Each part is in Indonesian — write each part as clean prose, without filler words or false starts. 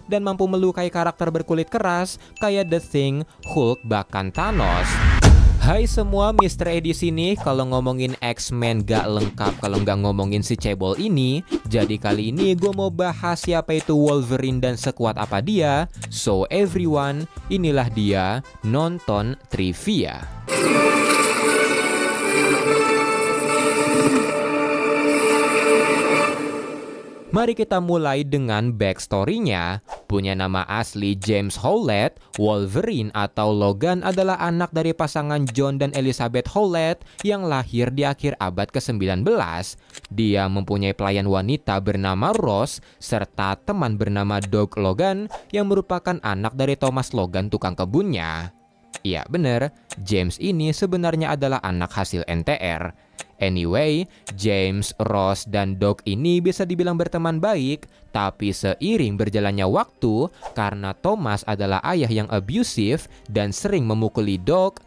dan mampu melukai karakter berkulit keras kayak The Thing, Hulk, bahkan Thanos. Hai semua, Mr. Edi sini. Kalau ngomongin X-Men gak lengkap kalau nggak ngomongin si cebol ini. Jadi kali ini gue mau bahas siapa itu Wolverine dan sekuat apa dia. So everyone, inilah dia nonton trivia. Mari kita mulai dengan backstory-nya. Punya nama asli James Howlett, Wolverine atau Logan adalah anak dari pasangan John dan Elizabeth Howlett yang lahir di akhir abad ke-19. Dia mempunyai pelayan wanita bernama Rose serta teman bernama Doug Logan yang merupakan anak dari Thomas Logan tukang kebunnya. Iya bener, James ini sebenarnya adalah anak hasil NTR. Anyway, James, Rose, dan Doug ini bisa dibilang berteman baik, tapi seiring berjalannya waktu, karena Thomas adalah ayah yang abusive dan sering memukuli Doug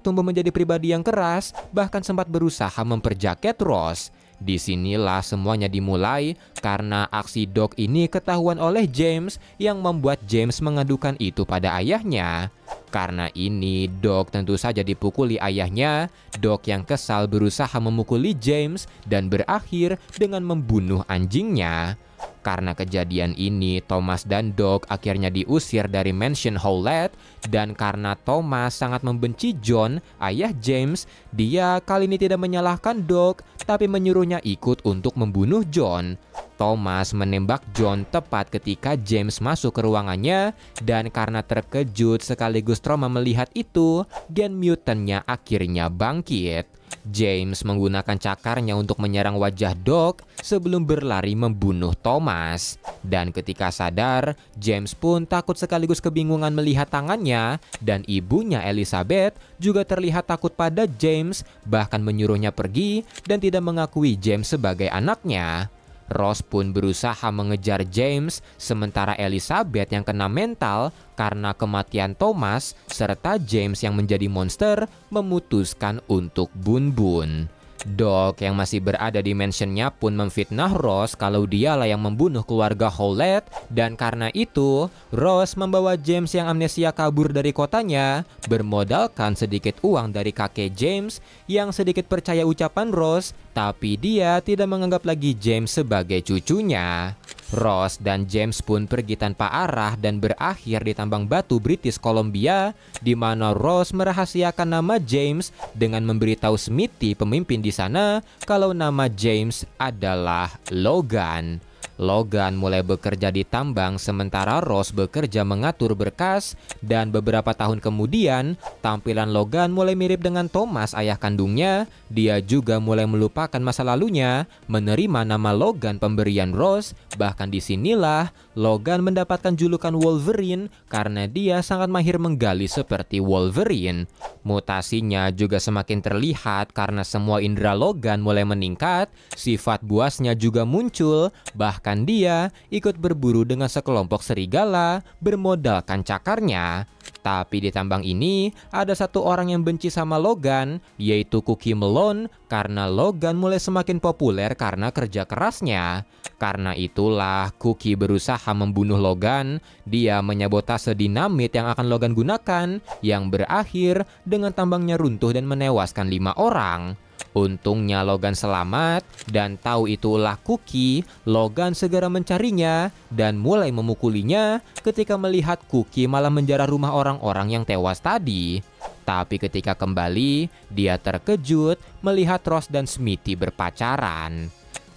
tumbuh menjadi pribadi yang keras, bahkan sempat berusaha memperjaket Rose. Disinilah semuanya dimulai karena aksi Doug ini ketahuan oleh James yang membuat James mengadukan itu pada ayahnya. Karena ini, Doug tentu saja dipukuli ayahnya. Doug yang kesal berusaha memukuli James dan berakhir dengan membunuh anjingnya. Karena kejadian ini, Thomas dan Doug akhirnya diusir dari mansion Howlett. Dan karena Thomas sangat membenci John, ayah James, dia kali ini tidak menyalahkan Doug, tapi menyuruhnya ikut untuk membunuh John. Thomas menembak John tepat ketika James masuk ke ruangannya, dan karena terkejut sekaligus trauma melihat itu, gen mutantnya akhirnya bangkit. James menggunakan cakarnya untuk menyerang wajah Doug sebelum berlari membunuh Thomas. Dan ketika sadar, James pun takut sekaligus kebingungan melihat tangannya, dan ibunya Elizabeth juga terlihat takut pada James, bahkan menyuruhnya pergi dan tidak mengakui James sebagai anaknya. Rose pun berusaha mengejar James, sementara Elizabeth yang kena mental karena kematian Thomas, serta James yang menjadi monster memutuskan untuk bun-bun. Doug yang masih berada di mansionnya pun memfitnah Rose kalau dialah yang membunuh keluarga Howlett, dan karena itu Rose membawa James yang amnesia kabur dari kotanya bermodalkan sedikit uang dari kakek James yang sedikit percaya ucapan Rose, tapi dia tidak menganggap lagi James sebagai cucunya. Rose dan James pun pergi tanpa arah dan berakhir di tambang batu British Columbia, di mana Rose merahasiakan nama James dengan memberitahu Smithy, pemimpin di sana, kalau nama James adalah Logan. Logan mulai bekerja di tambang sementara Rose bekerja mengatur berkas, dan beberapa tahun kemudian tampilan Logan mulai mirip dengan Thomas ayah kandungnya. Dia juga mulai melupakan masa lalunya, menerima nama Logan pemberian Rose. Bahkan disinilah Logan mendapatkan julukan Wolverine karena dia sangat mahir menggali seperti Wolverine. Mutasinya juga semakin terlihat karena semua indera Logan mulai meningkat, sifat buasnya juga muncul, bahkan dia ikut berburu dengan sekelompok serigala bermodalkan cakarnya. Tapi di tambang ini ada satu orang yang benci sama Logan, yaitu Cookie Malone, karena Logan mulai semakin populer karena kerja kerasnya. Karena itulah Cookie berusaha membunuh Logan. Dia menyabotase dinamit yang akan Logan gunakan, yang berakhir dengan tambangnya runtuh dan menewaskan 5 orang. Untungnya Logan selamat, dan tahu itu ulah Cookie, Logan segera mencarinya dan mulai memukulinya ketika melihat Cookie malah menjarah rumah orang-orang yang tewas tadi. Tapi ketika kembali, dia terkejut melihat Rose dan Smithy berpacaran.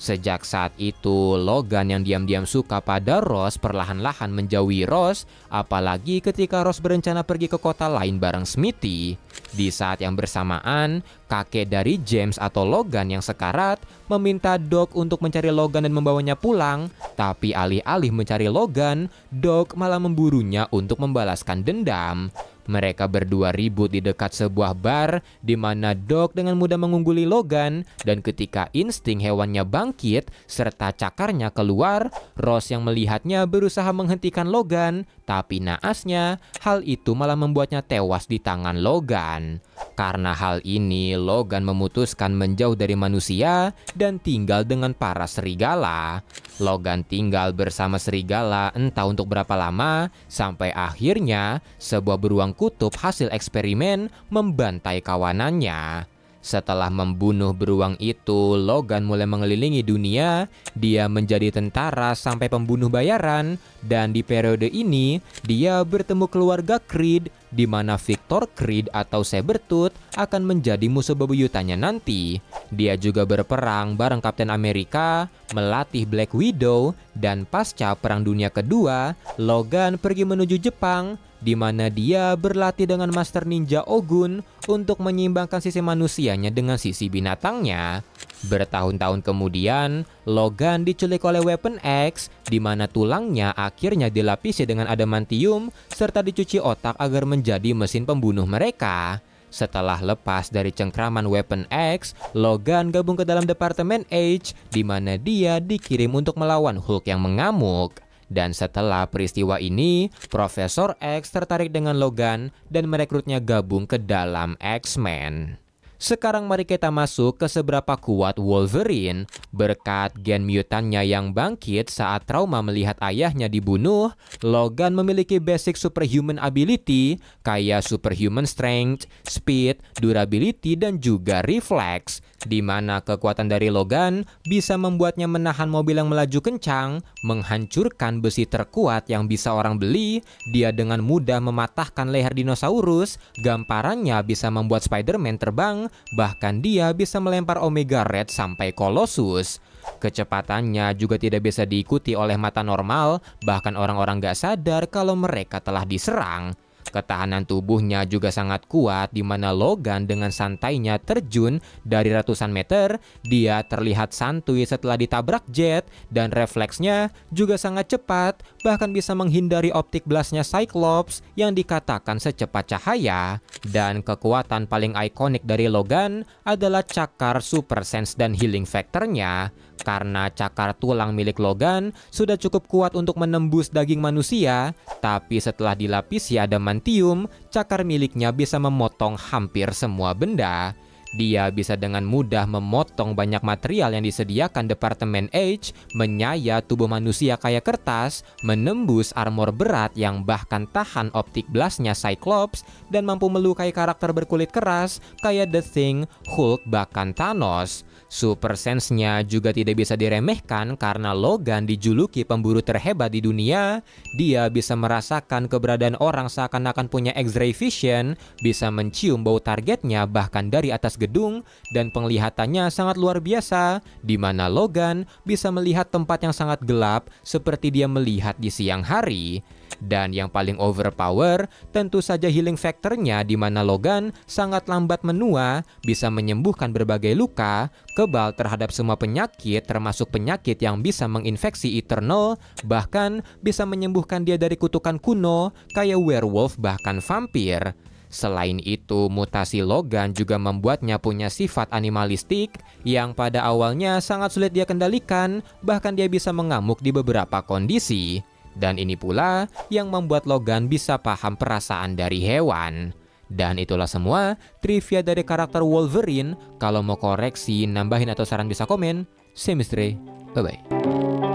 Sejak saat itu, Logan yang diam-diam suka pada Rose perlahan-lahan menjauhi Rose, apalagi ketika Rose berencana pergi ke kota lain bareng Smithy. Di saat yang bersamaan, kakek dari James atau Logan yang sekarat meminta Doug untuk mencari Logan dan membawanya pulang, tapi alih-alih mencari Logan, Doug malah memburunya untuk membalaskan dendam. Mereka berdua ribut di dekat sebuah bar di mana Doug dengan mudah mengungguli Logan, dan ketika insting hewannya bangkit serta cakarnya keluar, Rose yang melihatnya berusaha menghentikan Logan, tapi naasnya hal itu malah membuatnya tewas di tangan Logan. Karena hal ini, Logan memutuskan menjauh dari manusia dan tinggal dengan para serigala. Logan tinggal bersama serigala entah untuk berapa lama, sampai akhirnya sebuah beruang kutub hasil eksperimen membantai kawanannya. Setelah membunuh beruang itu, Logan mulai mengelilingi dunia. Dia menjadi tentara sampai pembunuh bayaran, dan di periode ini dia bertemu keluarga Creed, di mana Victor Creed atau Sabretooth akan menjadi musuh bebuyutannya nanti. Dia juga berperang bareng Kapten Amerika, melatih Black Widow, dan pasca Perang Dunia Kedua, Logan pergi menuju Jepang, di mana dia berlatih dengan Master Ninja Ogun untuk menyeimbangkan sisi manusianya dengan sisi binatangnya. Bertahun-tahun kemudian, Logan diculik oleh Weapon X, di mana tulangnya akhirnya dilapisi dengan adamantium serta dicuci otak agar menjadi mesin pembunuh mereka. Setelah lepas dari cengkraman Weapon X, Logan gabung ke dalam Departemen H, di mana dia dikirim untuk melawan Hulk yang mengamuk. Dan setelah peristiwa ini, Profesor X tertarik dengan Logan dan merekrutnya gabung ke dalam X-Men. Sekarang mari kita masuk ke seberapa kuat Wolverine. Berkat gen mutannya yang bangkit saat trauma melihat ayahnya dibunuh, Logan memiliki basic superhuman ability kayak superhuman strength, speed, durability, dan juga reflex, di mana kekuatan dari Logan bisa membuatnya menahan mobil yang melaju kencang, menghancurkan besi terkuat yang bisa orang beli, dia dengan mudah mematahkan leher dinosaurus, gamparannya bisa membuat Spider-Man terbang, bahkan dia bisa melempar Omega Red sampai Colossus. Kecepatannya juga tidak bisa diikuti oleh mata normal, bahkan orang-orang gak sadar kalau mereka telah diserang. Ketahanan tubuhnya juga sangat kuat, di mana Logan dengan santainya terjun dari ratusan meter. Dia terlihat santuy setelah ditabrak jet, dan refleksnya juga sangat cepat, bahkan bisa menghindari optik blastnya Cyclops yang dikatakan secepat cahaya. Dan kekuatan paling ikonik dari Logan adalah cakar Super Sense dan Healing Factor-nya. Karena cakar tulang milik Logan sudah cukup kuat untuk menembus daging manusia, tapi setelah dilapisi adamantium, cakar miliknya bisa memotong hampir semua benda. Dia bisa dengan mudah memotong banyak material yang disediakan Departemen H, menyayat tubuh manusia kayak kertas, menembus armor berat yang bahkan tahan optik blastnya Cyclops, dan mampu melukai karakter berkulit keras kayak The Thing, Hulk, bahkan Thanos. Super Sense-nya juga tidak bisa diremehkan karena Logan dijuluki pemburu terhebat di dunia. Dia bisa merasakan keberadaan orang seakan-akan punya X-ray vision, bisa mencium bau targetnya bahkan dari atas gedung, dan penglihatannya sangat luar biasa, di mana Logan bisa melihat tempat yang sangat gelap seperti dia melihat di siang hari. Dan yang paling overpower tentu saja healing factor-nya, di mana Logan sangat lambat menua, bisa menyembuhkan berbagai luka, kebal terhadap semua penyakit termasuk penyakit yang bisa menginfeksi Eternal, bahkan bisa menyembuhkan dia dari kutukan kuno kayak werewolf bahkan vampir. Selain itu, mutasi Logan juga membuatnya punya sifat animalistik yang pada awalnya sangat sulit dia kendalikan, bahkan dia bisa mengamuk di beberapa kondisi. Dan ini pula yang membuat Logan bisa paham perasaan dari hewan. Dan itulah semua trivia dari karakter Wolverine. Kalau mau koreksi, nambahin atau saran bisa komen. See you, Misteri. Bye-bye.